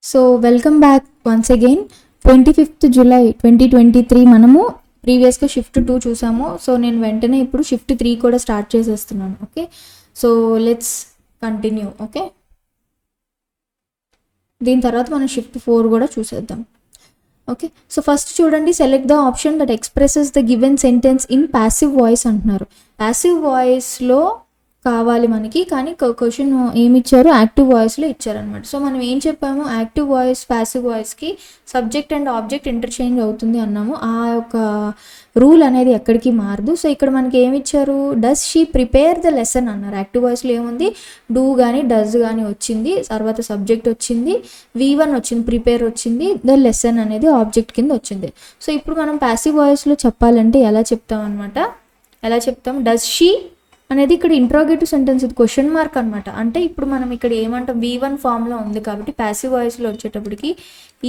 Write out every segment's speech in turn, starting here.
So welcome back once again. 25th July 2023 మనము ప్రీవియస్గా shift 2 చూసాము. సో నేను వెంటనే ఇప్పుడు షిఫ్ట్ 3 కూడా స్టార్ట్ చేసేస్తున్నాను. Okay, so let's continue. Okay, దీని తర్వాత మనం షిఫ్ట్ 4 కూడా చూసేద్దాం. ఓకే, సో ఫస్ట్ చూడండి, select the option that expresses the given sentence in passive voice అంటున్నారు. ప్యాసివ్ వాయిస్లో కావాలి మనకి, కానీ క్వశ్చన్ ఏమి ఇచ్చారు, యాక్టివ్ వాయిస్లో ఇచ్చారనమాట. సో మనం ఏం చెప్పాము, యాక్టివ్ వాయిస్ ప్యాసివ్ వాయిస్కి సబ్జెక్ట్ అండ్ ఆబ్జెక్ట్ ఇంటర్చేంజ్ అవుతుంది అన్నాము. ఆ యొక్క రూల్ అనేది ఎక్కడికి మారదు. సో ఇక్కడ మనకి ఏమి ఇచ్చారు, does she prepare the lesson అన్నారు. యాక్టివ్ వాయిస్లో ఏముంది, డూ కానీ డస్ కానీ వచ్చింది, తర్వాత సబ్జెక్ట్ వచ్చింది, V1 వచ్చింది, ప్రిపేర్ వచ్చింది, ద లెసన్ అనేది ఆబ్జెక్ట్ కింద వచ్చింది. సో ఇప్పుడు మనం ప్యాసివ్ వాయిస్లో చెప్పాలంటే ఎలా చెప్తాం అనమాట, ఎలా చెప్తాం, డస్ షీ అనేది ఇక్కడ ఇంట్రాగేటివ్ సెంటెన్స్, ఇది క్వశ్చన్ మార్క్ అనమాట. అంటే ఇప్పుడు మనం ఇక్కడ ఏమంటాం, V1 ఫామ్లో ఉంది కాబట్టి ప్యాసివ్ వాయిస్లో వచ్చేటప్పటికి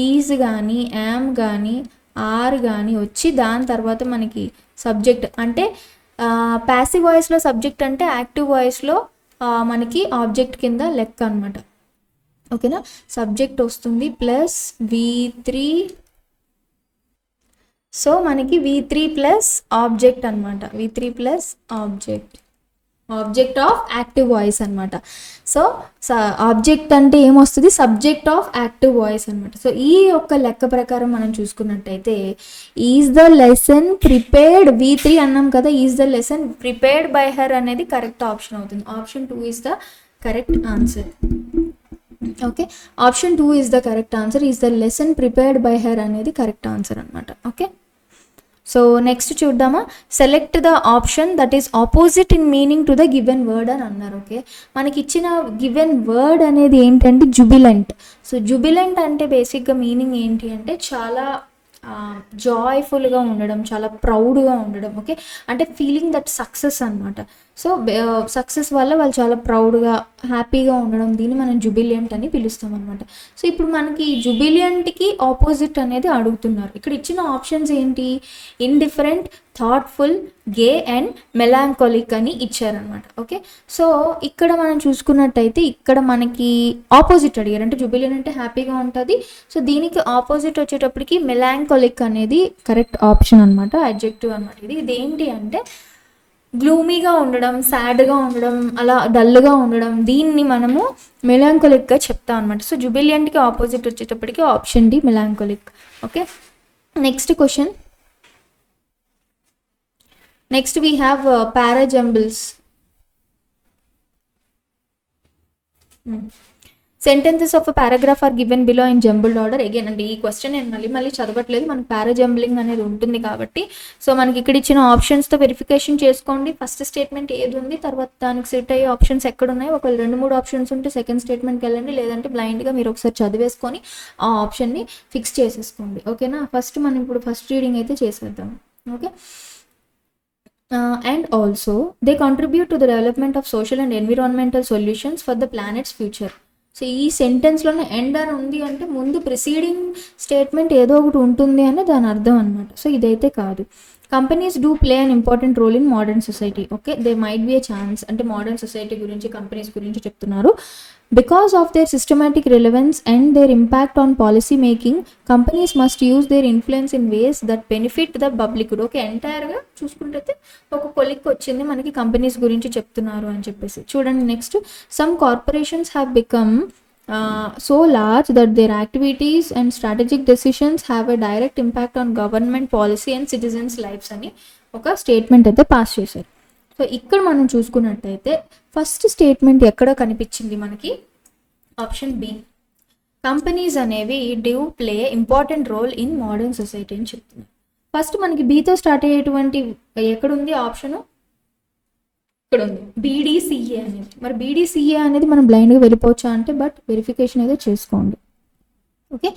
ఈజ్ కానీ యామ్ కానీ ఆర్ కానీ వచ్చి దాని తర్వాత మనకి సబ్జెక్ట్, అంటే ప్యాసివ్ వాయిస్లో సబ్జెక్ట్ అంటే యాక్టివ్ వాయిస్లో మనకి ఆబ్జెక్ట్ కింద లెక్క అనమాట. ఓకేనా, సబ్జెక్ట్ వస్తుంది ప్లస్ V3, సో మనకి V3 ప్లస్ ఆబ్జెక్ట్ అనమాట, V3 plus object of active voice అనమాట. సో ఆబ్జెక్ట్ అంటే ఏమొస్తుంది, సబ్జెక్ట్ ఆఫ్ యాక్టివ్ వాయిస్ అనమాట. సో ఈ యొక్క లెక్క ప్రకారం మనం చూసుకున్నట్టయితే is the lesson prepared, V3 అన్నాం కదా, is the lesson prepared by her అనేది కరెక్ట్ ఆప్షన్ అవుతుంది. Option 2 is the correct answer. Okay, option 2 is the correct answer. Is the lesson prepared by her అనేది కరెక్ట్ ఆన్సర్ అనమాట. Okay, so next చూద్దామా, select the option that is opposite in meaning to the given word అని అన్నారు. Okay, మనకి ఇచ్చిన given word అనేది ఏంటంటే Jubilant. So Jubilant అంటే బేసిక్గా మీనింగ్ ఏంటి అంటే చాలా జాయ్ఫుల్గా ఉండడం, చాలా ప్రౌడ్గా ఉండడం. ఓకే, అంటే ఫీలింగ్ దట్ సక్సెస్ అనమాట. సో సక్సెస్ వల్ల వాళ్ళు చాలా ప్రౌడ్గా హ్యాపీగా ఉండడం, దీన్ని మనం జుబిలియంట్ అని పిలుస్తాం అనమాట. సో ఇప్పుడు మనకి జుబిలియంట్కి ఆపోజిట్ అనేది అడుగుతున్నారు. ఇక్కడ ఇచ్చిన ఆప్షన్స్ ఏంటి, ఇండిఫరెంట్, థాట్ఫుల్, గే అండ్ మెలాంకోలిక్ అని ఇచ్చారనమాట. ఓకే, సో ఇక్కడ మనం చూసుకున్నట్టయితే ఇక్కడ మనకి ఆపోజిట్ అడిగారు, అంటే జుబిలియంట్ అంటే హ్యాపీగా ఉంటుంది. సో దీనికి ఆపోజిట్ వచ్చేటప్పటికి మెలాంకోలిక్ అనేది కరెక్ట్ ఆప్షన్ అనమాట, అడ్జెక్టివ్ అనమాట. ఇదేంటి అంటే గ్లూమీగా ఉండడం, సాడ్గా ఉండడం, అలా డల్గా ఉండడం, దీన్ని మనము మెలాంకోలిక్గా చెప్తాం అనమాట. సో జుబిలియంట్కి ఆపోజిట్ వచ్చేటప్పటికి option D melancholic. Okay, next question. Next we have parajumbles. Sentences of a paragraph are given below in jumbled order. Again అంటే ఈ క్వశ్చన్ నేను మళ్ళీ చదవట్లేదు, మనకి పారాజంబ్లింగ్ అనేది ఉంటుంది కాబట్టి. సో మనకి ఇక్కడ ఇచ్చిన ఆప్షన్స్తో వెరిఫికేషన్ చేసుకోండి, ఫస్ట్ స్టేట్మెంట్ ఏది ఉంది, తర్వాత దానికి సెట్ అయ్యే ఆప్షన్స్ ఎక్కడ ఉన్నాయి. ఒకవేళ 2-3 ఆప్షన్స్ ఉంటే సెకండ్ స్టేట్మెంట్కి వెళ్ళండి, లేదంటే బ్లైండ్గా మీరు ఒకసారి చదివేసుకొని ఆ ఆప్షన్ని ఫిక్స్ చేసేసుకోండి. ఓకేనా, ఫస్ట్ మనం ఇప్పుడు ఫస్ట్ రీడింగ్ అయితే చేసేద్దాం. Okay, and also they contribute to the development of social and environmental solutions for the planet's future. So ఈ సెంటెన్స్లోనే ఎండ్ అని ఉంది అంటే ముందు ప్రిసీడింగ్ స్టేట్మెంట్ ఏదో ఒకటి ఉంటుంది అని దాని అర్థం అనమాట. సో ఇదైతే కాదు. Companies do play an important role in modern society. Okay, they might be a chance, అంటే మోడర్న్ సొసైటీ గురించి, కంపెనీస్ గురించి చెప్తున్నారు. Because of their systematic relevance and their impact on policy making, companies must use their influence in ways that benefit the public. Okay, ఎంటైర్గా చూసుకుంటే ఒక కొలిక్ వచ్చింది మనకి companies గురించి చెప్తున్నారు అని చెప్పేసి. చూడండి next, some corporations have become so large that their activities and strategic decisions have a direct impact on government policy and citizens lives అని ఒక స్టేట్మెంట్ అయితే పాస్ చేశారు. సో ఇక్కడ మనం చూసుకున్నట్టయితే ఫస్ట్ స్టేట్మెంట్ ఎక్కడ కనిపించింది మనకి, ఆప్షన్ బి, కంపెనీస్ అనేవి do play important role in modern society అని చెప్తున్నారు. ఫస్ట్ మనకి బీతో స్టార్ట్ అయ్యేటువంటి ఎక్కడుంది ఆప్షను, ఇక్కడ ఉంది BDCA అనేది. మరి BDCA అనేది మనం బ్లైండ్గా వెళ్ళిపోవచ్చా అంటే, బట్ వెరిఫికేషన్ అయితే చేసుకోండి. ఓకే,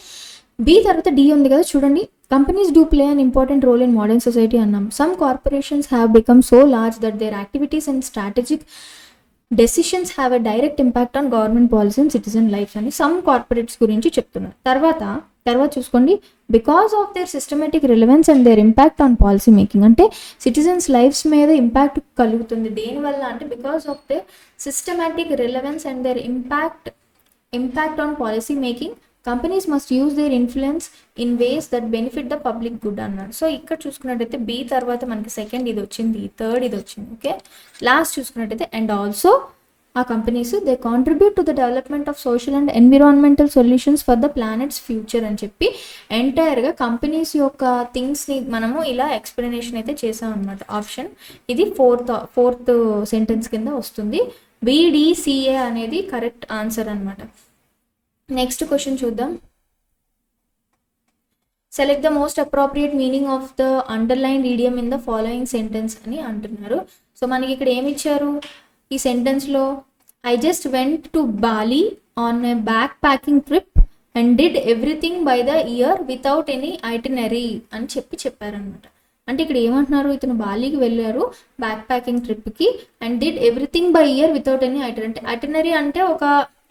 బి తర్వాత డి ఉంది కదా, చూడండి, companies do play an important role in modern society అన్నాం. Some corporations have become so large that their activities and strategic decisions have a direct impact on government policy and citizen life అని some corporates గురించి చెప్తున్నారు. తర్వాత చూసుకోండి, because of their systematic relevance and their impact on policy making, అంటే citizens lifes మీద impact కలుగుతుంది. దేనివల్ల అంటే because of their systematic relevance and their impact on policy making, companies must use their influence in ways that benefit the public good అన్నాడు. So ఇక్కడ చూసుకున్నట్టయితే B తర్వాత మనకి సెకండ్ ఇది వచ్చింది, థర్డ్ ఇది వచ్చింది. ఓకే, లాస్ట్ చూసుకున్నట్టయితే అండ్ ఆల్సో ఆ companies they contribute to the development of social and environmental solutions for the planets future అని చెప్పి ఎంటైర్గా కంపెనీస్ యొక్క థింగ్స్ని మనము ఇలా ఎక్స్ప్లెనేషన్ అయితే చేసాం అనమాట. ఆప్షన్ ఇది ఫోర్త్ సెంటెన్స్ కింద వస్తుంది. BDCA అనేది కరెక్ట్ ఆన్సర్ అనమాట. నెక్స్ట్ క్వశ్చన్ చూద్దాం. Select the most appropriate meaning of the underline idiom in the following sentence అని అంటున్నారు. సో మనకి ఇక్కడ ఏమి ఇచ్చారు ఈ సెంటెన్స్లో? I just went to Bali on a backpacking trip and did everything by the ear without any itinerary అని చెప్పారనమాట. అంటే ఇక్కడ ఏమంటున్నారు, ఇతను బాలీకి వెళ్ళారు బ్యాక్ ప్యాకింగ్ ట్రిప్కి and did everything by ear without any itinerary. Itinerary అంటే ఒక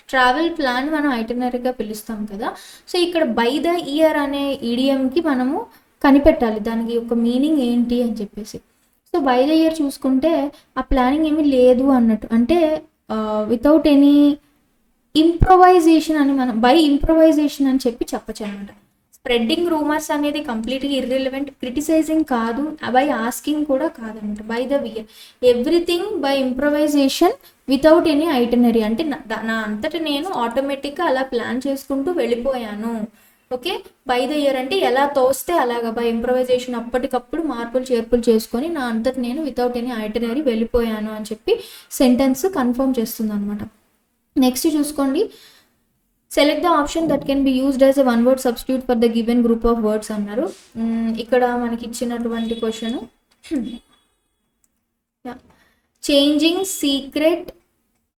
ట్రావెల్ ప్లాన్ మనం ఐటినరీగా పిలుస్తాం కదా. సో ఇక్కడ బై ద ఇయర్ అనే ఈడియంకి మనము కనిపెట్టాలి దానికి ఒక మీనింగ్ ఏంటి అని చెప్పేసి. సో బై ద ఇయర్ చూసుకుంటే ఆ ప్లానింగ్ ఏమీ లేదు అన్నట్టు, అంటే వితౌట్ ఎనీ ఇంప్రొవైజేషన్ అని మనం బై ఇంప్రొవైజేషన్ అని చెప్పచ్చు అనమాట. స్ప్రెడ్డింగ్ రూమర్స్ అనేది కంప్లీట్గా ఇర్రిలవెంట్, క్రిటిసైజింగ్ కాదు, బై ఆస్కింగ్ కూడా కాదనమాట. By the year everything by improvisation without any itinerary, అంటే నా అంతటా నేను ఆటోమేటిక్గా అలా ప్లాన్ చేసుకుంటూ వెళ్ళిపోయాను. ఓకే, బై ద ఇయర్ అంటే ఎలా తోస్తే అలాగా బై ఇంప్రొవైజేషన్ అప్పటికప్పుడు మార్పులు చేర్పులు చేసుకొని నా అంతటి నేను వితౌట్ ఎనీ ఐటనరీ వెళ్ళిపోయాను అని చెప్పి సెంటెన్స్ కన్ఫర్మ్ చేస్తుంది అనమాట. నెక్స్ట్ చూసుకోండి. Select the option that can be used as a one word substitute for the given group of words అన్నారు. ఇక్కడ మనకి ఇచ్చినటువంటి question changing secret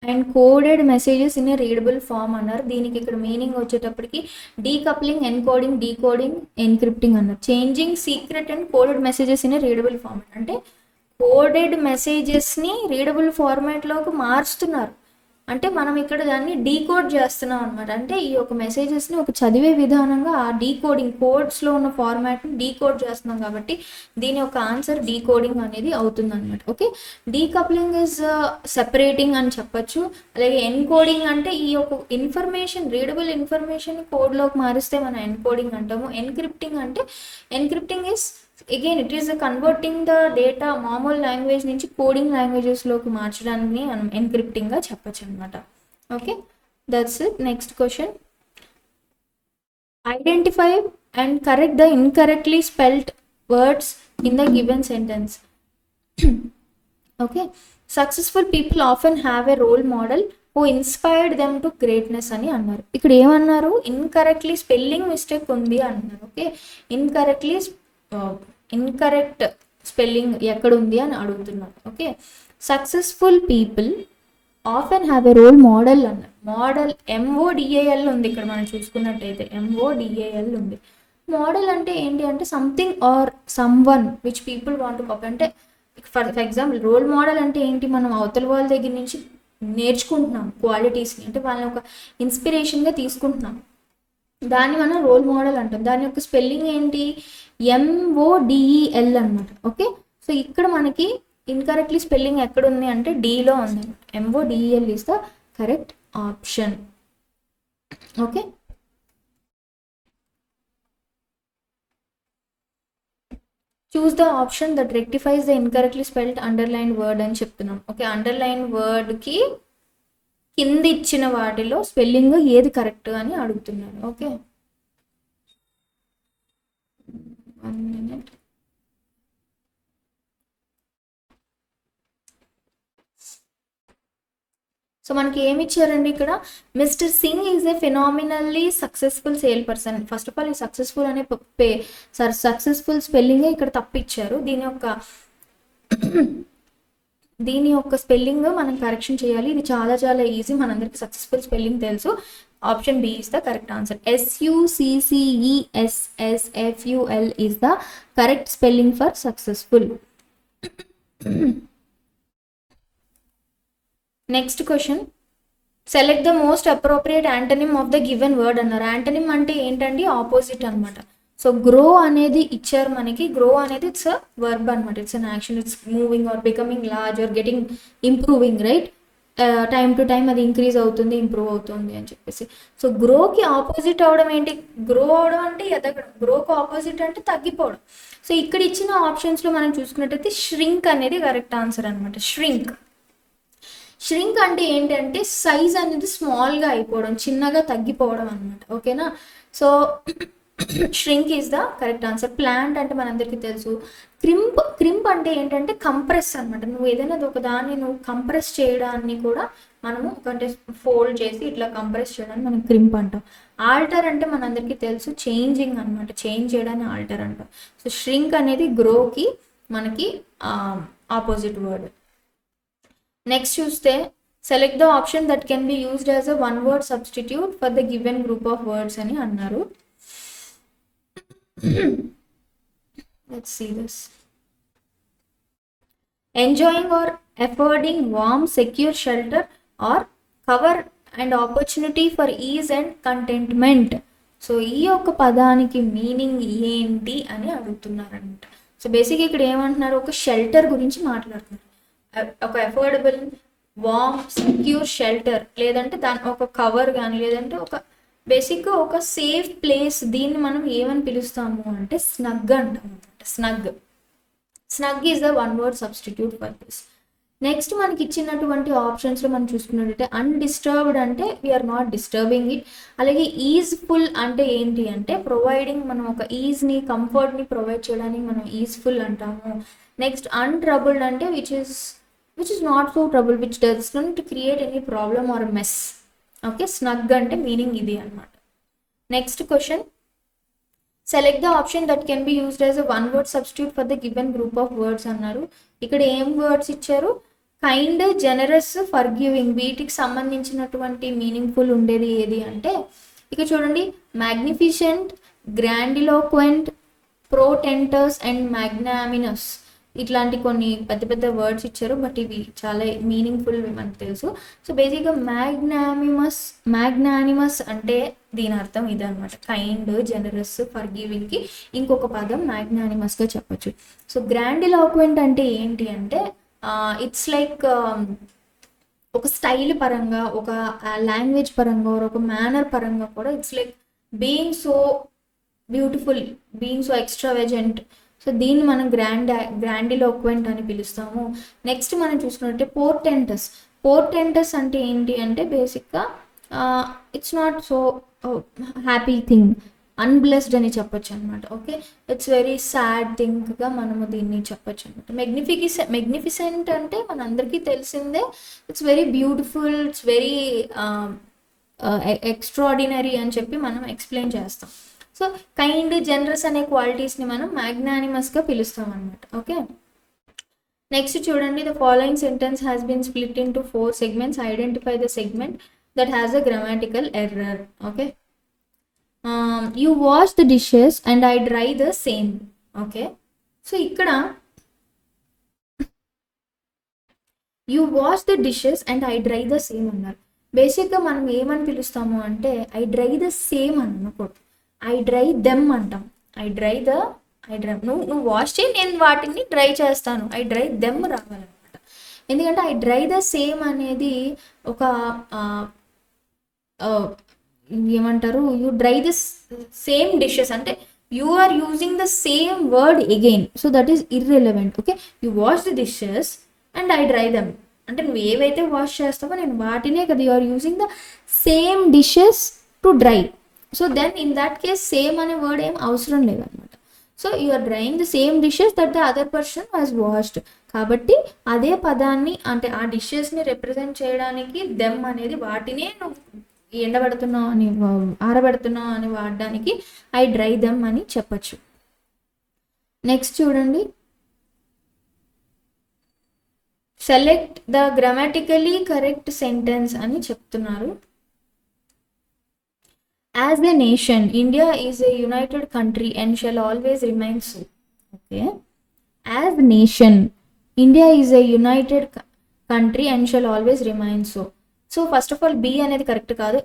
and coded messages in a readable form అన్నారు. దీనికి ఇక్కడ మీనింగ్ వచ్చేటప్పటికి డీకప్లింగ్, ఎన్కోడింగ్, డీకోడింగ్, ఎన్క్రిప్టింగ్ అన్నారు. Changing secret and coded messages in a readable format అంటే కోడెడ్ మెసేజెస్ని రీడబుల్ ఫార్మాట్లోకి మార్చుతున్నారు. అంటే మనం ఇక్కడ దాన్ని డీకోడ్ చేస్తున్నాం అనమాట. అంటే ఈ యొక్క మెసేజెస్ని ఒక చదివే విధానంగా ఆ డీకోడింగ్ కోడ్స్లో ఉన్న ఫార్మాట్ని డీకోడ్ చేస్తున్నాం కాబట్టి దీని యొక్క ఆన్సర్ డీకోడింగ్ అనేది అవుతుంది అనమాట. ఓకే, డీకప్లింగ్ ఇస్ సెపరేటింగ్ అని చెప్పచ్చు. అలాగే ఎన్కోడింగ్ అంటే ఈ యొక్క ఇన్ఫర్మేషన్ రీడబుల్ ఇన్ఫర్మేషన్ కోడ్లోకి మారిస్తే మనం ఎన్కోడింగ్ అంటాము. Encrypting is again it is converting the data మామూలు లాంగ్వేజ్ నుంచి కోడింగ్ లాంగ్వేజెస్లోకి మార్చడాన్ని మనం ఎన్క్రిప్టింగ్గా చెప్పచ్చు అనమాట. Okay, that's it. Next question. Identify and correct the incorrectly spelled words in the given sentence. Okay, successful people often have a role model who inspired them to greatness అని అన్నారు. ఇక్కడ ఏమన్నారు, ఇన్కరెక్ట్లీ స్పెల్లింగ్ మిస్టేక్ ఉంది అన్నారు. Okay, incorrect spelling ఎక్కడుంది అని అడుగుతున్నారు. Okay, successful people often have a role model అన్నారు. మోడల్ MODAL ఉంది ఇక్కడ మనం చూసుకున్నట్టయితే, MODAL ఉంది. మోడల్ అంటే ఏంటి అంటే something or someone which people want to copy. అంటే ఫర్ ఎగ్జాంపుల్ రోల్ మోడల్ అంటే ఏంటి, మనం అవతల వాళ్ళ దగ్గర నుంచి నేర్చుకుంటున్నాం క్వాలిటీస్ని, అంటే వాళ్ళని ఒక ఇన్స్పిరేషన్గా తీసుకుంటున్నాం, దాన్ని మనం రోల్ మోడల్ అంటాం. దాని యొక్క స్పెల్లింగ్ ఏంటి, MODEL అనమాట. ఓకే, సో ఇక్కడ మనకి ఇన్కరెక్ట్లీ స్పెల్లింగ్ ఎక్కడుంది అంటే డీలో ఉంది. MODEL is the correct option. Okay, choose the option that rectifies the incorrectly spelled underline word అని చెప్తున్నాం. ఓకే, అండర్లైన్ వర్డ్కి కింద ఇచ్చిన వాటిలో స్పెల్లింగ్ ఏది కరెక్ట్ అని అడుగుతున్నారు. Okay, 1 minute. సో మనకి ఏమి ఇచ్చారండి ఇక్కడ, mister Singh is a phenomenally successful sale person. First of all ఈ సక్సెస్ఫుల్ అనే సక్సెస్ఫుల్ స్పెల్లింగే ఇక్కడ తప్పిచ్చారు. దీని యొక్క స్పెల్లింగ్ మనం కరెక్షన్ చేయాలి. ఇది చాలా చాలా ఈజీ, మనందరికి సక్సెస్ఫుల్ స్పెల్లింగ్ తెలుసు. Option B is the correct answer. SUCCESSFUL is the correct spelling for successful. Next question. Select the most appropriate antonym of the given word అన్నారు. యాంటనిమ్ అంటే ఏంటండి, ఆపోజిట్ అనమాట. సో గ్రో అనేది ఇచ్చారు మనకి. Grow అనేది it's verb అనమాట, it's an action, it's moving or becoming large or getting improving, right? Time to time అది ఇంక్రీజ్ అవుతుంది, ఇంప్రూవ్ అవుతుంది అని చెప్పేసి. సో గ్రోకి ఆపోజిట్ అవడం ఏంటి? గ్రో అవడం అంటే ఎదగడం, గ్రోకి ఆపోజిట్ అంటే తగ్గిపోవడం. సో ఇక్కడ ఇచ్చిన ఆప్షన్స్లో మనం చూసుకున్నట్టయితే ష్రింక్ అనేది కరెక్ట్ ఆన్సర్ అనమాట. ష్రింక్ అంటే ఏంటంటే సైజ్ అనేది స్మాల్గా అయిపోవడం, చిన్నగా తగ్గిపోవడం అనమాట. ఓకేనా? So shrink is the correct answer. Plant అంటే మనందరికీ తెలుసు. క్రింప్ అంటే ఏంటంటే కంప్రెస్ అనమాట. నువ్వు ఏదైనా ఒక దాన్ని నువ్వు కంప్రెస్ చేయడాన్ని కూడా మనము అంటే ఫోల్డ్ చేసి ఇట్లా కంప్రెస్ చేయడాన్ని మనం క్రింప్ అంటాం. ఆల్టర్ అంటే మనందరికీ తెలుసు చేంజింగ్ అనమాట, చేంజ్ చేయడాన్ని ఆల్టర్ అంటాం. సో ష్రింక్ అనేది గ్రోకి మనకి ఆపోజిట్ వర్డ్. నెక్స్ట్ చూస్తే select the option that can be used as a one word substitute for the given group of words అని అన్నారు. Let's see this. Enjoying or affording warm, secure shelter or cover and opportunity for ease and contentment. So ఈ యొక్క పదానికి meaning ఏంటి అని అడుగుతున్నారు అనమాట. So basic ఇక్కడ ఏమంటున్నారు? ఒక షెల్టర్ గురించి మాట్లాడుతున్నారు. ఒక అఫోర్డబుల్, వార్మ్, సెక్యూర్ షెల్టర్, లేదంటే దాని ఒక కవర్ కానీ, లేదంటే ఒక బేసిక్గా ఒక సేఫ్ ప్లేస్. దీన్ని మనం ఏమని పిలుస్తాము అంటే స్నగ్ అంటాం అనమాట. Snug is the one word substitute for this. Next మనకి ఇచ్చినటువంటి ఆప్షన్స్లో మనం చూసుకున్నట్టయితే అన్డిస్టర్బ్డ్ అంటే వీఆర్ నాట్ డిస్టర్బింగ్ ఇట్. అలాగే ఈజ్ఫుల్ అంటే ఏంటి అంటే ప్రొవైడింగ్, మనం ఒక ఈజ్ని, కంఫర్ట్ని ప్రొవైడ్ చేయడానికి మనం ఈజ్ఫుల్ అంటాము. నెక్స్ట్ అన్ట్రబుల్డ్ అంటే which is not so trouble, which does not create any problem or mess. Okay, snug అంటే మీనింగ్ ఇది అనమాట. Next question, select the option that can be used as a one word substitute for the given group of words అన్నారు. ఇక్కడ ఏం words ఇచ్చారు? Kind, generous, forgiving. వీటికి సంబంధించినటువంటి meaningful ఉండేది ఏది అంటే ఇక్కడ చూడండి, మ్యాగ్నిఫిసెంట్, గ్రాండిలోక్వెంట్, ప్రోటెంటస్ అండ్ మ్యాగ్నామినస్. ఇట్లాంటి కొన్ని పెద్ద పెద్ద వర్డ్స్ ఇచ్చారు, బట్ ఇవి చాలా మీనింగ్ఫుల్ మనకు తెలుసు. సో బేసిక్గా మ్యాగ్నానిమస్ అంటే దీని అర్థం ఇదనమాట. కైండ్, జనరస్, ఫర్గివింగ్కి ఇంకొక పదం మ్యాగ్నానిమస్గా చెప్పచ్చు. సో గ్రాండిలోక్వెంట్ అంటే ఏంటి అంటే ఇట్స్ లైక్ ఒక స్టైల్ పరంగా, ఒక లాంగ్వేజ్ పరంగా, ఒక మేనర్ పరంగా కూడా it's like being so beautiful, being so extravagant. So దీన్ని మనం గ్రాండిలోక్వెంట్ అని పిలుస్తాము. నెక్స్ట్ మనం చూసుకున్నట్టే పోర్టెంటస్ అంటే ఏంటి అంటే బేసిక్గా it's not so happy thing, unblessed అని చెప్పొచ్చు అనమాట. ఓకే, ఇట్స్ వెరీ సాడ్ థింగ్గా మనము దీన్ని చెప్పొచ్చు అనమాట. మెగ్నిఫిసెంట్ అంటే మనందరికీ తెలిసిందే, it's very beautiful, it's very extraordinary అని చెప్పి మనం ఎక్స్ప్లెయిన్ చేస్తాం. సో కైండ్, జనరస్ అనే క్వాలిటీస్ని మనం మ్యాగ్నానిమస్గా పిలుస్తాం అనమాట. ఓకే, నెక్స్ట్ చూడండి, the following sentence has been split into 4 segments. Identify the segment that has a grammatical error. Okay, you wash the dishes and I dry the same. Okay, so ఇక్కడ you wash the dishes and I dry the same అన్నారు. బేసిక్గా మనం ఏమని పిలుస్తాము అంటే I dry the same అనుకోండి, I dry them అంటాం. నువ్వు వాష్ చేయి, నేను వాటిని డ్రై చేస్తాను. ఐ డ్రై దెమ్ రావాలన్నమాట. ఎందుకంటే ఐ డ్రై ద సేమ్ అనేది ఒక ఏమంటారు, you dry the same dishes అంటే you are using the same word again. So that is irrelevant. Okay, you wash the dishes and I dry them అంటే నువ్వు ఏవైతే wash చేస్తావో నేను వాటినే కదా, you are using the same dishes to dry. So then in that case same అనే word ఏం అవసరం లేదనమాట. So you are drying the same dishes that the other person was washed. కాబట్టి అదే పదాన్ని అంటే ఆ డిషెస్ని రిప్రజెంట్ చేయడానికి దెమ్ అనేది వాటినే నువ్వు ఎండబెడుతున్నావు అని, ఆరబెడుతున్నావు అని వాడడానికి ఐ డ్రై దెమ్ అని చెప్పచ్చు. నెక్స్ట్ చూడండి, select the grammatically correct sentence అని చెప్తున్నారు. As a nation, India is a united country and shall always remain so. Okay. As a nation, India is a united country and shall always remain so. So first of all, B అనేది correct కాదు.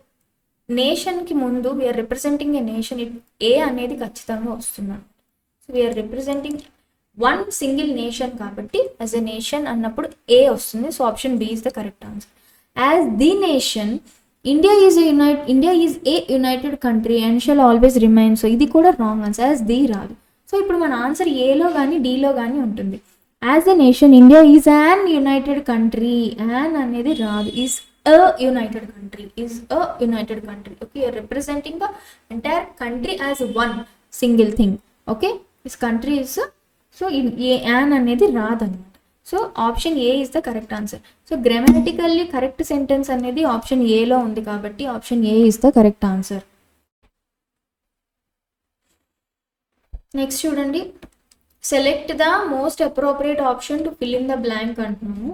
నేషన్కి ముందు we're representing a nation, A అనేది ఖచ్చితంగా వస్తున్నాను. So we're representing one single nation కాబట్టి as a nation అన్నప్పుడు A వస్తుంది. So option B is the correct answer. As the nation India is a united country and shall always remain. So ఇది కూడా wrong answer, as the రాదు. సో ఇప్పుడు మన answer ఏలో కానీ డీలో కానీ ఉంటుంది. As the nation India is an United country, an అనేది రాదు, is a united country, is a united country. Okay, you're representing the entire country as one single thing. Okay, this country is so in an అనేది రాదన్నమాట. So option A is the correct answer. So grammatically correct sentence అనేది option ఏలో ఉంది కాబట్టి option A is the correct answer. Next చూడండి, select the most appropriate option to fill in the blank అంటున్నాము.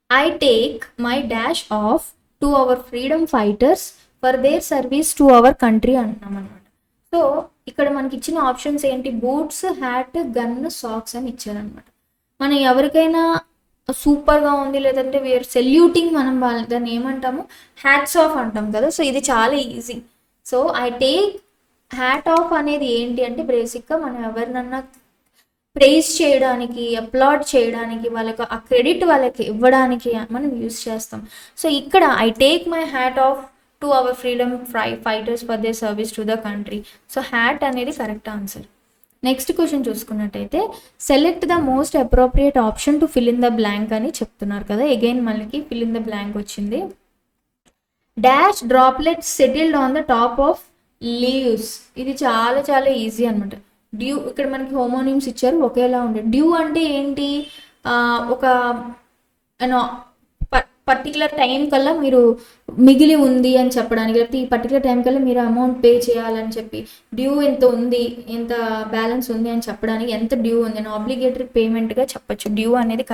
I take my dash off to our freedom fighters for their service to our country అంటున్నాం అనమాట. So ఇక్కడ మనకి ఇచ్చిన options ఏంటి, boots, hat, gun, socks అని ఇచ్చారనమాట. మనం ఎవరికైనా సూపర్గా ఉంది లేదంటే వేర్ సెల్యూటింగ్ మనం దాన్ని ఏమంటాము, హ్యాట్స్ ఆఫ్ అంటాం కదా. సో ఇది చాలా easy. So I take hat of అనేది ఏంటి అంటే బేసిక్గా మనం ఎవరినన్నా ప్రైజ్ చేయడానికి, అప్లాడ్ చేయడానికి, వాళ్ళకి ఆ క్రెడిట్ వాళ్ళకి ఇవ్వడానికి మనం యూజ్ చేస్తాం. సో ఇక్కడ I take my hat off to our freedom fighters for they service to the country. So hat అనేది కరెక్ట్ ఆన్సర్. నెక్స్ట్ క్వశ్చన్ చూసుకున్నట్టయితే select the most appropriate option to fill in the blank అని చెప్తున్నారు కదా. Again మనకి fill in the blank వచ్చింది. Dash droplets settled on the top of leaves. ఇది చాలా చాలా ఈజీ అనమాట. డ్యూ, ఇక్కడ మనకి హోమోనిమ్స్ ఇచ్చారు ఒకేలా ఉండే. డ్యూ అంటే ఏంటి, ఒక పర్టికులర్ టైం కల్లా మీరు మిగిలి ఉంది అని చెప్పడానికి, లేకపోతే ఈ పర్టికులర్ టైం కల్లా మీరు అమౌంట్ పే చేయాలని చెప్పి, డ్యూ ఎంత ఉంది, ఎంత బ్యాలెన్స్ ఉంది అని చెప్పడానికి, ఎంత డ్యూ ఉంది అని ఆబ్లిగేటరీ పేమెంట్గా చెప్పచ్చు. డ్యూ అనేది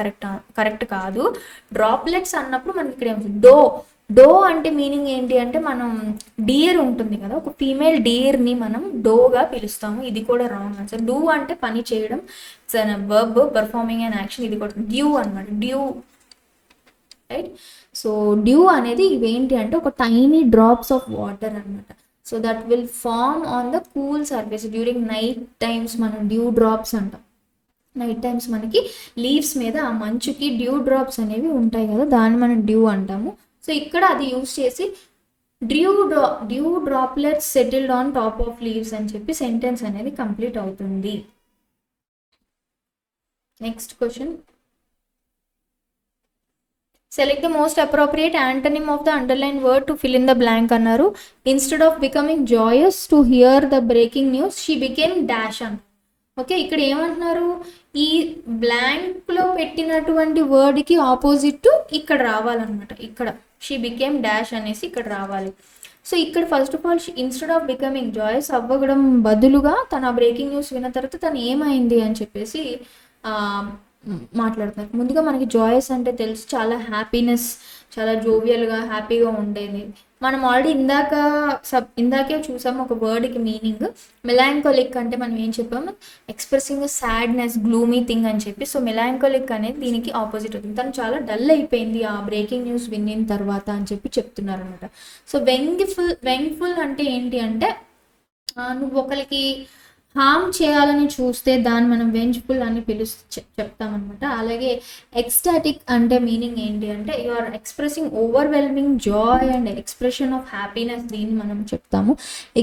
కరెక్ట్ కాదు. డ్రాప్లెట్స్ అన్నప్పుడు మనకి ఇక్కడ ఏమవుతుంది, డో అంటే మీనింగ్ ఏంటి అంటే మనం డియర్ ఉంటుంది కదా, ఒక ఫీమేల్ డియర్ని మనం డోగా పిలుస్తాము. ఇది కూడా రాంగ్ ఆన్సర్. డూ అంటే పని చేయడం, వర్బ్, పర్ఫార్మింగ్ అండ్ యాక్షన్. ఇది కూడా డ్యూ అనమాట, డ్యూ రైట్. సో డ్యూ అనేది ఇవేంటి అంటే ఒక టైనీ డ్రాప్స్ ఆఫ్ వాటర్ అనమాట. So that will form on the cool surface during night times. మనం డ్యూ డ్రాప్స్ అంటాం. నైట్ టైమ్స్ మనకి లీవ్స్ మీద ఆ మంచుకి డ్యూ డ్రాప్స్ అనేవి ఉంటాయి కదా, దాన్ని మనం డ్యూ అంటాము. సో ఇక్కడ అది యూజ్ చేసి dew droplets settled on top of leaves అని చెప్పి సెంటెన్స్ అనేది కంప్లీట్ అవుతుంది. Next question, select the most appropriate antonym of the underline word to fill in the blank అన్నారు. Instead of becoming joyous to hear the breaking news she became dash అని. Okay, ఇక్కడ ఏమంటున్నారు, ఈ బ్లాంక్లో పెట్టినటువంటి వర్డ్కి opposite ఇక్కడ రావాలన్నమాట. ఇక్కడ షీ బికేమ్ డాష్ అనేసి ఇక్కడ రావాలి. సో ఇక్కడ first of all instead of becoming Joyce అవ్వడం బదులుగా తన బ్రేకింగ్ న్యూస్ విన్న తర్వాత తను ఏమైంది అని చెప్పేసి మాట్లాడుతున్నారు. ముందుగా మనకి జాయస్ అంటే తెలుసు, చాలా హ్యాపీనెస్, చాలా జోవియల్గా హ్యాపీగా ఉండేది. మనం ఆల్రెడీ ఇందాకే చూసాము ఒక వర్డ్కి మీనింగ్. మెలాంకోలిక్ అంటే మనం ఏం చెప్పాము, ఎక్స్ప్రెసింగ్ సాడ్నెస్, గ్లూమీ థింగ్ అని చెప్పి. సో మెలాంకోలిక్ అనేది దీనికి ఆపోజిట్ అవుతుంది. తను చాలా డల్ అయిపోయింది ఆ బ్రేకింగ్ న్యూస్ విన్న తర్వాత అని చెప్పి చెప్తున్నారు అనమాట. సో వెంగ్ఫుల్ అంటే ఏంటి అంటే నువ్వు ఒకరికి హార్మ్ చేయాలని చూస్తే దాన్ని మనం వెంజ్ఫుల్ అని చెప్తామన్నమాట. అలాగే ఎక్స్టాటిక్ అంటే మీనింగ్ ఏంటి అంటే you are expressing overwhelming joy and expression of happiness, దీన్ని మనం చెప్తాము.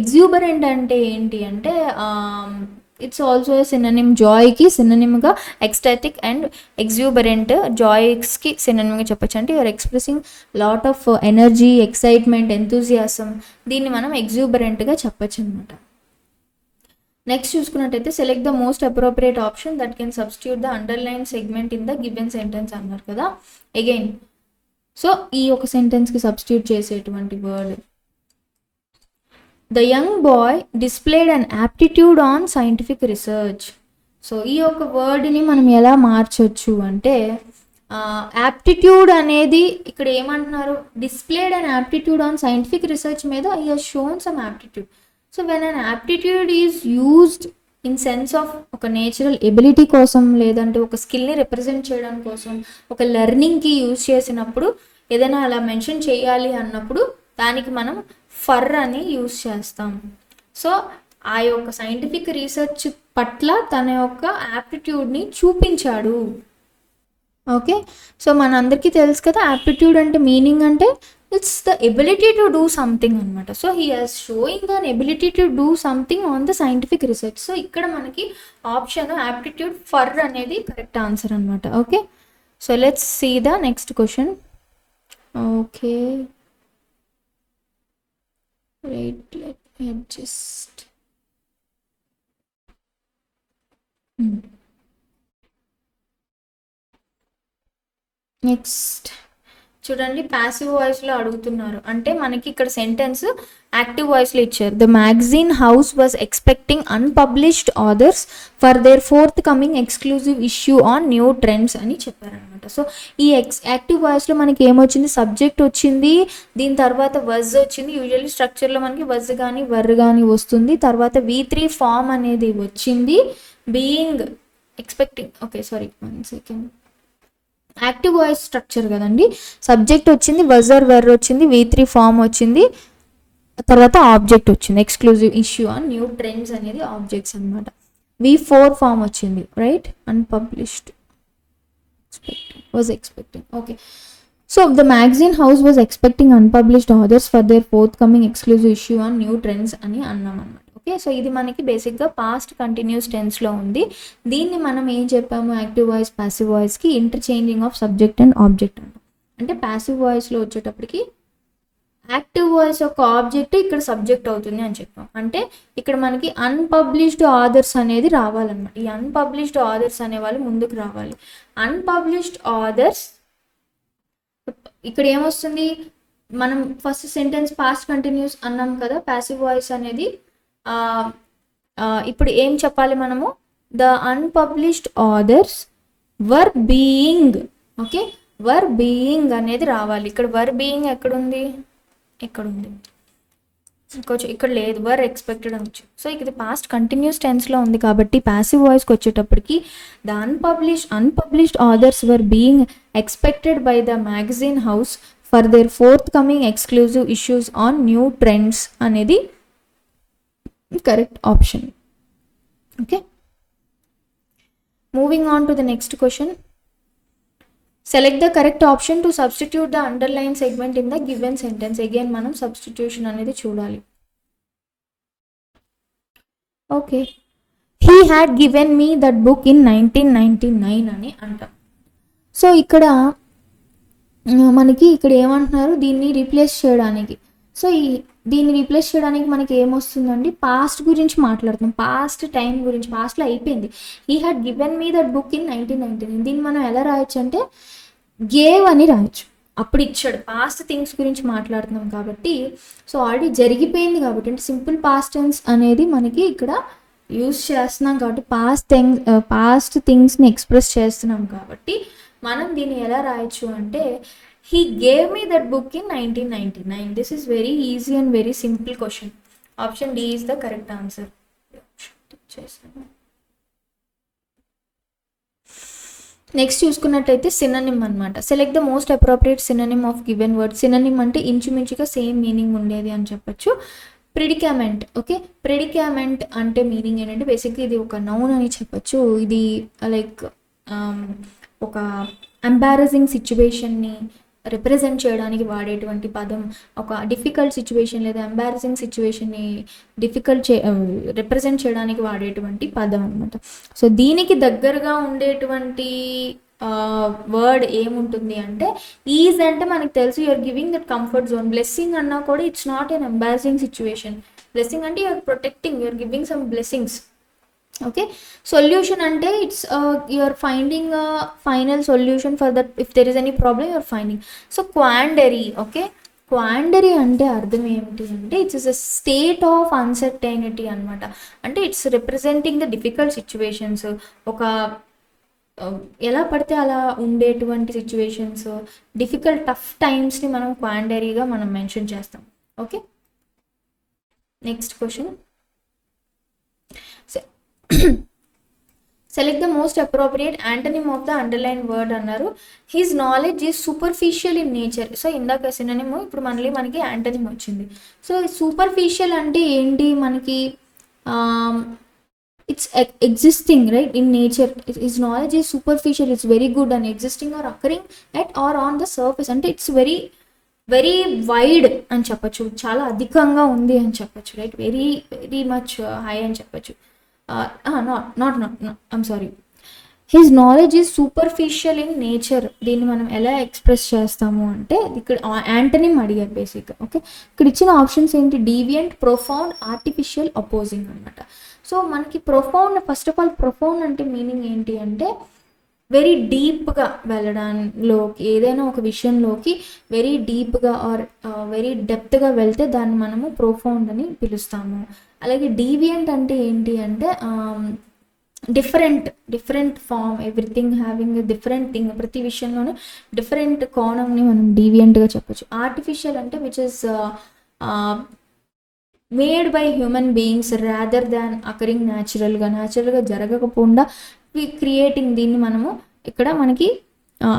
ఎగ్జూబరెంట్ అంటే ఏంటి అంటే ఇట్స్ ఆల్సో సినోనిమ్, జాయ్కి సినోనిమ్గా ఎక్స్టాటిక్ అండ్ ఎగ్జూబరెంట్, జాయ్స్కి సినోనిమ్గా చెప్పచ్చు. అంటే you are expressing lot of energy, excitement, enthusiasm, దీన్ని మనం ఎగ్జూబరెంట్గా చెప్పచ్చు అనమాట. నెక్స్ట్ చూసుకున్నట్టయితే select the most appropriate option that can substitute the underline segment in the given sentence అన్నారు కదా. అగైన్ సో ఈ ఒక సెంటెన్స్కి సబ్స్టిట్యూట్ చేసేటువంటి word, the young boy displayed an aptitude on scientific research. So ఈ ఒక వర్డ్ని మనం ఎలా మార్చొచ్చు అంటే యాప్టిట్యూడ్ అనేది ఇక్కడ ఏమంటున్నారు, displayed an aptitude on scientific research మీద he has shown some aptitude. So when an aptitude is used in sense of ఒక నేచురల్ ఎబిలిటీ కోసం, లేదంటే ఒక స్కిల్ని రిప్రజెంట్ చేయడం కోసం, ఒక లెర్నింగ్కి యూజ్ చేసినప్పుడు, ఏదైనా అలా మెన్షన్ చేయాలి అన్నప్పుడు దానికి మనం ఫర్ అని యూజ్ చేస్తాం. సో ఆ యొక్క సైంటిఫిక్ రీసెర్చ్ పట్ల తన యొక్క యాప్టిట్యూడ్ని చూపించాడు. ఓకే, సో మనందరికీ తెలుసు కదా యాప్టిట్యూడ్ అంటే మీనింగ్ అంటే it's the ability to do something అనమాట. So he has showing an ability to do something on the scientific research. సో ఇక్కడ మనకి ఆప్షన్ యాప్టిట్యూడ్ ఫర్ అనేది కరెక్ట్ ఆన్సర్ అనమాట. Okay, so let's see the next question. Okay, right, let me adjust. Next చూడండి, passive వాయిస్లో అడుగుతున్నారు అంటే మనకి ఇక్కడ సెంటెన్స్ యాక్టివ్ వాయిస్లో ఇచ్చారు. The magazine house was expecting unpublished authors for their forthcoming exclusive issue on new trends అని చెప్పారనమాట. సో ఈ యాక్టివ్ వాయిస్లో మనకి ఏమొచ్చింది, సబ్జెక్ట్ వచ్చింది, దీని తర్వాత వజ్ వచ్చింది. యూజువల్లీ స్ట్రక్చర్లో మనకి వజ్ కానీ వర్ కానీ వస్తుంది, తర్వాత V3 ఫామ్ అనేది వచ్చింది, being expecting. Okay sorry 1 second, active voice structure కదండి, సబ్జెక్ట్ వచ్చింది, వజర్ వర్ వచ్చింది, V3 ఫామ్ వచ్చింది, తర్వాత ఆబ్జెక్ట్ వచ్చింది, exclusive issue on new trends అనేది ఆబ్జెక్ట్స్ అనమాట. V4 ఫామ్ వచ్చింది, right, unpublished was expecting. Okay, so the magazine house was expecting unpublished authors for their forthcoming exclusive issue on new trends అని అన్నాం అనమాట. Okay, so ఇది మనకి బేసిక్గా past continuous టెన్స్లో ఉంది. దీన్ని మనం ఏం చెప్పాము, యాక్టివ్ వాయిస్ ప్యాసివ్ వాయిస్కి interchanging of subject and object అంటాం. అంటే ప్యాసివ్ వాయిస్లో వచ్చేటప్పటికి యాక్టివ్ వాయిస్ యొక్క ఆబ్జెక్ట్ ఇక్కడ సబ్జెక్ట్ అవుతుంది అని చెప్పాం. అంటే ఇక్కడ మనకి అన్పబ్లిష్డ్ ఆథర్స్ అనేది రావాలన్నమాట. ఈ అన్పబ్లిష్డ్ ఆథర్స్ అనే వాళ్ళు ముందుకు రావాలి. అన్పబ్లిష్డ్ ఆథర్స్ ఇక్కడ ఏమొస్తుంది, మనం ఫస్ట్ సెంటెన్స్ పాస్ట్ కంటిన్యూస్ అన్నాం కదా, ప్యాసివ్ వాయిస్ అనేది ఇప్పుడు ఏం చెప్పాలి మనము, the unpublished authors were being. Okay, were being అనేది రావాలి. ఇక్కడ వర్ బీయింగ్ ఎక్కడుంది, ఎక్కడుంది, కొంచెం ఇక్కడ లేదు, వర్ ఎక్స్పెక్టెడ్ అని వచ్చి. సో ఇది పాస్ట్ కంటిన్యూస్ టెన్స్లో ఉంది కాబట్టి ప్యాసివ్ వాయిస్కి వచ్చేటప్పటికి the unpublished authors were being expected by the magazine house for their forthcoming exclusive issues on new trends అనేది correct option. Okay, moving on to the next question. Select the correct option to substitute the underline segment in the given sentence. Again మనం substitution అనేది చూడాలి. Okay, he had given me that book in 1999 అని అంటాం. So ఇక్కడ మనకి ఇక్కడ ఏమంటున్నారు, దీన్ని రీప్లేస్ చేయడానికి. సో దీన్ని రీప్లేస్ చేయడానికి మనకి ఏమొస్తుందండి, పాస్ట్ గురించి మాట్లాడుతున్నాం, పాస్ట్ టైం గురించి, పాస్ట్లో అయిపోయింది. He had given me that book in 1999. దీన్ని మనం ఎలా రాయొచ్చు అంటే గేవ్ అని రాయొచ్చు, అప్పుడు ఇచ్చాడు. పాస్ట్ థింగ్స్ గురించి మాట్లాడుతున్నాం కాబట్టి, సో ఆల్రెడీ జరిగిపోయింది కాబట్టి, అంటే సింపుల్ పాస్ట్ టెన్స్ అనేది మనకి ఇక్కడ యూస్ చేస్తున్నాం కాబట్టి, పాస్ట్ థింగ్స్ని ఎక్స్ప్రెస్ చేస్తున్నాం కాబట్టి మనం దీన్ని ఎలా రాయొచ్చు అంటే he gave me that book in 1999. This is very easy and very simple question. Option D is the correct answer. Next చూసుకున్నట్టయితే సినోనిమ్ అనమాట. Select the most appropriate synonym of given word. Synonym అంటే ఇంచుమించుగా same meaning ఉండేది అని చెప్పొచ్చు. ప్రిడికామెంట్. Okay, ప్రిడికామెంట్ అంటే meaning ఏంటంటే బేసిక్గా ఇది ఒక నౌన్ అని చెప్పచ్చు. ఇది లైక్ ఒక ఎంబారసింగ్ సిచ్యువేషన్ని రిప్రజెంట్ చేయడానికి వాడేటువంటి పదం. ఒక డిఫికల్ట్ సిచ్యువేషన్ లేదా ఎంబారసింగ్ సిచ్యువేషన్ని రిప్రజెంట్ చేయడానికి వాడేటువంటి పదం అనమాట. సో దీనికి దగ్గరగా ఉండేటువంటి వర్డ్ ఏముంటుంది అంటే ఈజ్. అంటే మనకు తెలుసు you are giving that comfort zone. Blessing అన్నా కూడా it's not an embarrassing situation. Blessing అంటే you are protecting, you are giving some blessings. Okay, solution అంటే it's you are finding a final solution for that if there is any problem you are finding. So quandary. Okay, quandary అంటే అర్థం ఏమిటి అంటే it's a state of uncertainty అనమాట. అంటే it's representing the difficult situations. ఒక ఎలా పడితే అలా ఉండేటువంటి సిచ్యువేషన్స్, డిఫికల్ట్ టఫ్ టైమ్స్ని మనం క్వాండరీగా మనం మెన్షన్ చేస్తాం. Okay, next question. Select the most appropriate antonym of the underline word అన్నారు. His knowledge is superficial in nature. So ఇందాక సినోనిమ్, ఇప్పుడు మనకి యాంటనిమ్ వచ్చింది. సో సూపర్ఫిషియల్ అంటే ఏంటి, మనకి it's existing, right, in nature. His knowledge is superficial, it's very good and existing or occurring at or on the surface, అంటే it's very very wide అని చెప్పచ్చు, చాలా అధికంగా ఉంది అని చెప్పచ్చు, right, very very much high అని చెప్పచ్చు. I'm sorry, his knowledge is superficial in nature. దీన్ని మనం ఎలా ఎక్స్ప్రెస్ చేస్తాము అంటే ఇక్కడ యాంటనిమ్ అడిగారు బేసిక్గా. ఓకే, ఇక్కడ ఇచ్చిన ఆప్షన్స్ ఏంటి? డీవియంట్, ప్రొఫౌండ్, ఆర్టిఫిషియల్, అపోజింగ్ అనమాట. సో మనకి profound, first of all profound అంటే మీనింగ్ ఏంటి అంటే వెరీ డీప్గా వెళ్ళడంలోకి, ఏదైనా ఒక విషయంలోకి వెరీ డీప్గా ఆర్ వెరీ డెప్త్గా వెళ్తే దాన్ని మనము ప్రొఫౌండ్ అని పిలుస్తాము. అలాగే డీవియంట్ అంటే ఏంటి అంటే different form, everything having different thing, ప్రతి విషయంలోనే డిఫరెంట్ కోణంని మనం డీవియంట్గా చెప్పచ్చు. ఆర్టిఫిషియల్ అంటే which is made by human beings rather than occurring న్యాచురల్గా జరగకపోకుండా క్రియేటింగ్, దీన్ని మనము ఇక్కడ మనకి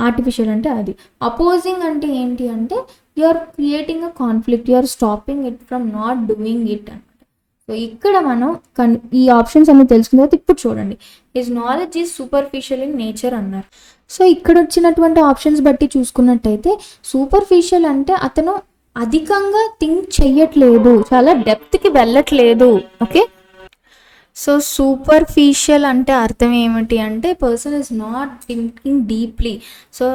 ఆర్టిఫిషియల్ అంటే అది. అపోజింగ్ అంటే ఏంటి అంటే you are creating a conflict, you are stopping it from not doing it అనమాట. సో ఇక్కడ మనం ఈ ఆప్షన్స్ అన్ని తెలుసుకున్న తర్వాత ఇప్పుడు చూడండి, his knowledge is superficial in nature అన్నారు. సో ఇక్కడ వచ్చినటువంటి ఆప్షన్స్ బట్టి చూసుకున్నట్టయితే సూపర్ఫిషియల్ అంటే అతను అధికంగా థింక్ చెయ్యట్లేదు, చాలా డెప్త్కి వెళ్ళట్లేదు. ఓకే, సో సూపర్ఫిషియల్ అంటే అర్థం ఏమిటి అంటే person is not thinking deeply. So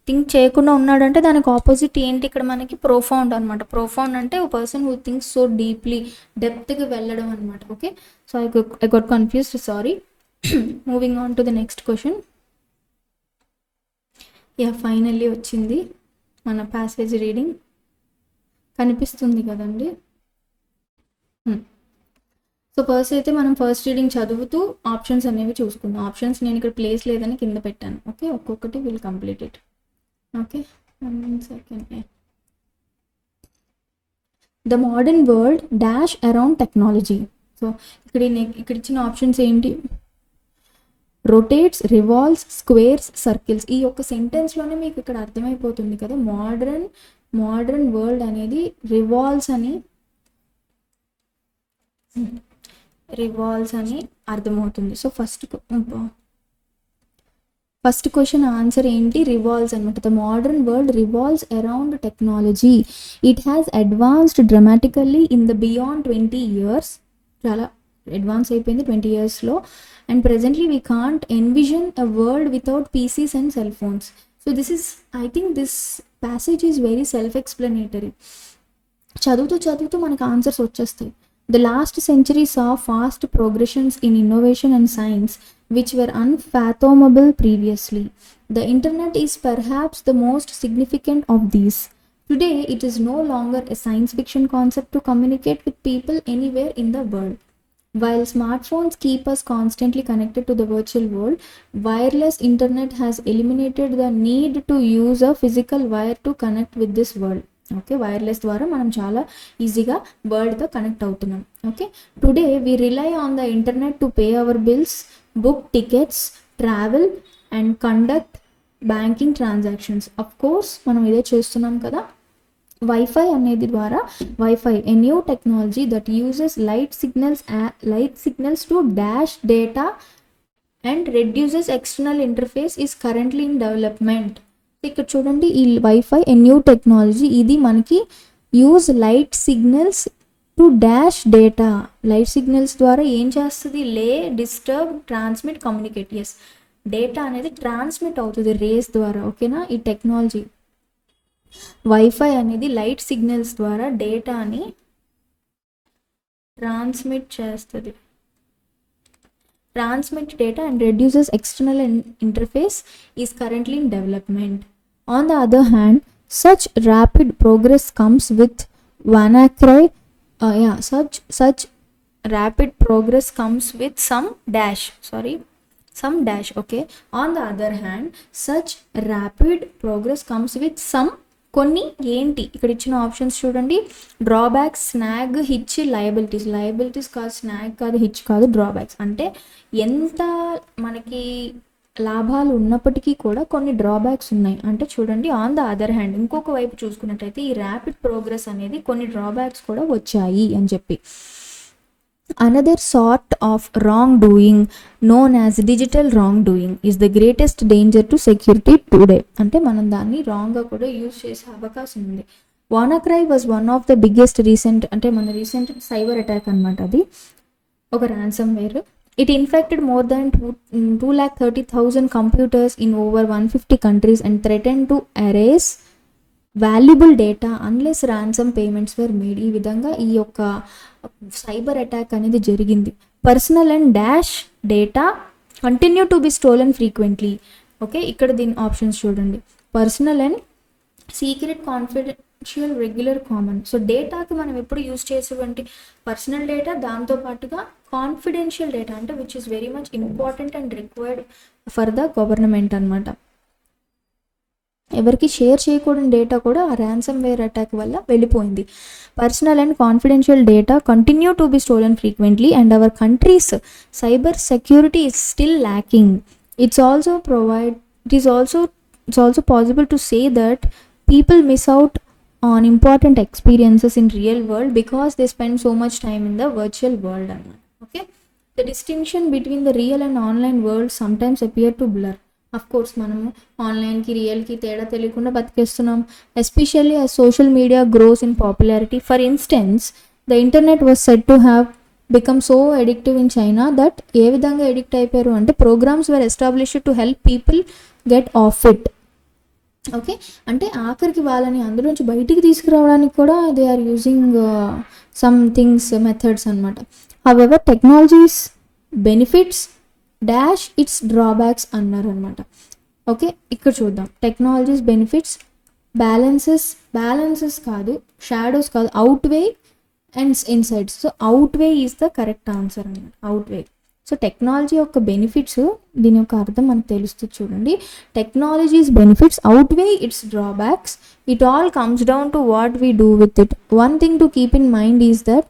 think చేయకుండా ఉన్నాడంటే దానికి ఆపోజిట్ ఏంటి ఇక్కడ మనకి? ప్రొఫౌండ్ అనమాట. ప్రొఫౌండ్ అంటే person who thinks so deeply, డెప్త్కి వెళ్ళడం అనమాట. Okay, so I got confused, sorry. Moving on to the next question. Finally వచ్చింది మన ప్యాసేజ్ రీడింగ్, కనిపిస్తుంది కదండి. సో ఫస్ట్ అయితే మనం ఫస్ట్ రీడింగ్ చదువుతూ ఆప్షన్స్ అనేవి చూసుకుందాం. ఆప్షన్స్ నేను ఇక్కడ ప్లేస్ లేదని కింద పెట్టాను. ఓకే, ఒక్కొక్కటి will complete it. Okay, 1 second. The modern world dash around technology. So ఇక్కడ ఇచ్చిన ఆప్షన్స్ ఏంటి? Rotates, revolves, squares, circles. ఈ యొక్క సెంటెన్స్లోనే మీకు ఇక్కడ అర్థమైపోతుంది కదా, మోడర్న్ వరల్డ్ అనేది రివాల్వ్స్ అని అర్థమవుతుంది. సో ఫస్ట్ క్వశ్చన్ ఆన్సర్ ఏంటి? రివాల్వ్స్ అనమాట. The modern world revolves around technology. It has advanced dramatically in the beyond 20 years. చాలా అడ్వాన్స్ అయిపోయింది 20 yearsలో. And presently we can't envision a world without PCs and cell phones. So I think this passage is very self explanatory. చదువుతూ మనకు answers వచ్చేస్తాయి. The last century saw fast progressions in innovation and science which were unfathomable previously. The internet is perhaps the most significant of these. Today, it is no longer a science fiction concept to communicate with people anywhere in the world. While smartphones keep us constantly connected to the virtual world, wireless internet has eliminated the need to use a physical wire to connect with this world. Okay, wireless ద్వారా మనం చాలా ఈజీగా వరల్డ్తో connect అవుతున్నాం. Okay, today we rely on the internet to pay our bills, book tickets, travel and conduct banking transactions. Of course మనం ఇదే చేస్తున్నాం కదా. వైఫై అనేది ద్వారా a new technology that uses light signals to dash data and reduces external interface is currently in development. ఇక్కడ చూడండి, ఈ wifi a new technology, ఇది మనకి use light signals to dash data. Light signals ద్వారా ఏం చేస్తుంది? Disturb, transmit, communicate. Yes, data అనేది transmit అవుతుంది రేస్ ద్వారా. ఓకేనా, ఈ టెక్నాలజీ వైఫై అనేది లైట్ సిగ్నల్స్ ద్వారా డేటాని ట్రాన్స్మిట్ చేస్తుంది. Transmit data and reduces external interface is currently in development. On the other hand, such rapid progress comes with such rapid progress comes with some dash. Okay. On the other hand, such rapid progress comes with some కొన్ని ఏంటి ఇక్కడ ఇచ్చిన options చూడండి. Drawbacks, snag, which, liabilities కాదు, snag కాదు, which కాదు, drawbacks. అంటే ఎంత మనకి లాభాలు ఉన్నప్పటికీ కూడా కొన్ని డ్రాబ్యాక్స్ ఉన్నాయి. అంటే చూడండి, ఆన్ ద అదర్ హ్యాండ్ ఇంకొక వైపు చూసుకున్నట్టయితే ఈ ర్యాపిడ్ ప్రోగ్రెస్ అనేది కొన్ని డ్రాబ్యాక్స్ కూడా వచ్చాయి అని చెప్పి. Another sort of wrongdoing known as digital wrongdoing is the greatest danger to security today. అంటే మనం దాన్ని రాంగ్గా కూడా యూజ్ చేసే అవకాశం ఉంది. WannaCry was one of the biggest recent cyber attack అనమాట. అది ఒక ransomware. It infected more than 230,000 computers in over 150 countries and threatened to erase valuable data unless ransom payments were made. ఈ విధంగా ఈ యొక్క సైబర్ అటాక్ అనేది జరిగింది. Personal and dash data continue to be stolen frequently. Okay, ఇక్కడ దీని ఆప్షన్స్ చూడండి. Personal and secret, confidential, regular, common. So డేటాకి మనం ఎప్పుడు యూజ్ చేసేటువంటి పర్సనల్ డేటా, దాంతోపాటుగా కాన్ఫిడెన్షియల్ డేటా అంటే which is very much important and required for the government అనమాట. ఎవరికి షేర్ చేయకూడని డేటా కూడా ఆ ర్యాన్సమ్ వేర్ అటాక్ వల్ల వెళ్ళిపోయింది. Personal and confidential data continue to be stolen frequently and hour countries cyber security is still lacking. It's also possible to say that people miss out on important experiences in real world because they spend so much time in the virtual world. Okay, the distinction between the real and online world sometimes appear to blur. Of course మనము ఆన్లైన్కి రియల్కి తేడా తెలియకుండా బతికేస్తున్నాం. Especially as social media grows in popularity. For instance, the internet was said to have become so addictive in China that ఏ విధంగా addict అయిపోయారు అంటే programs were established to help people get off it. Okay, అంటే ఆఖరికి వాళ్ళని అందులోంచి బయటికి తీసుకురావడానికి కూడా they are using some things, methods అనమాట. However technologies benefits dash its drawbacks అన్నారనమాట. ఓకే, ఇక్కడ చూద్దాం. టెక్నాలజీస్ బెనిఫిట్స్ బ్యాలెన్సెస్ కాదు, షాడోస్ కాదు, outweigh and insides. So outweigh is the correct answer అనమాట. అవుట్వే. సో టెక్నాలజీ యొక్క బెనిఫిట్స్, దీని యొక్క అర్థం మనకు తెలుస్తుంది చూడండి. Technologies benefits outweigh its drawbacks. It all comes down to what we do with it. One thing to keep in mind is that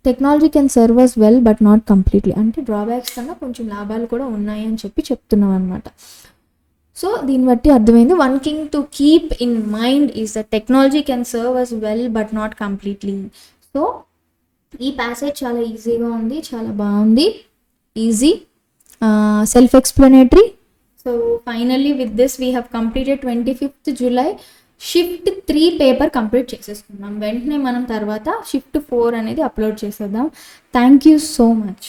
technology can serve as well but not completely. అంటే drawbacks కన్నా కొంచెం లాభాలు కూడా ఉన్నాయి అని చెప్తున్నాం అనమాట. So దీన్ని బట్టి అర్థమైంది. One thing to keep in mind is that technology can serve as well but not completely. So ఈ ప్యాసేజ్ చాలా ఈజీగా ఉంది, చాలా బాగుంది, easy, self explanatory. So finally with this we have completed 25th July shift 3 paper complete చేసేసుకున్నాం. వెంటనే మనం తర్వాత షిఫ్ట్ 4 అనేది అప్లోడ్ చేసేద్దాం. Thank you so much.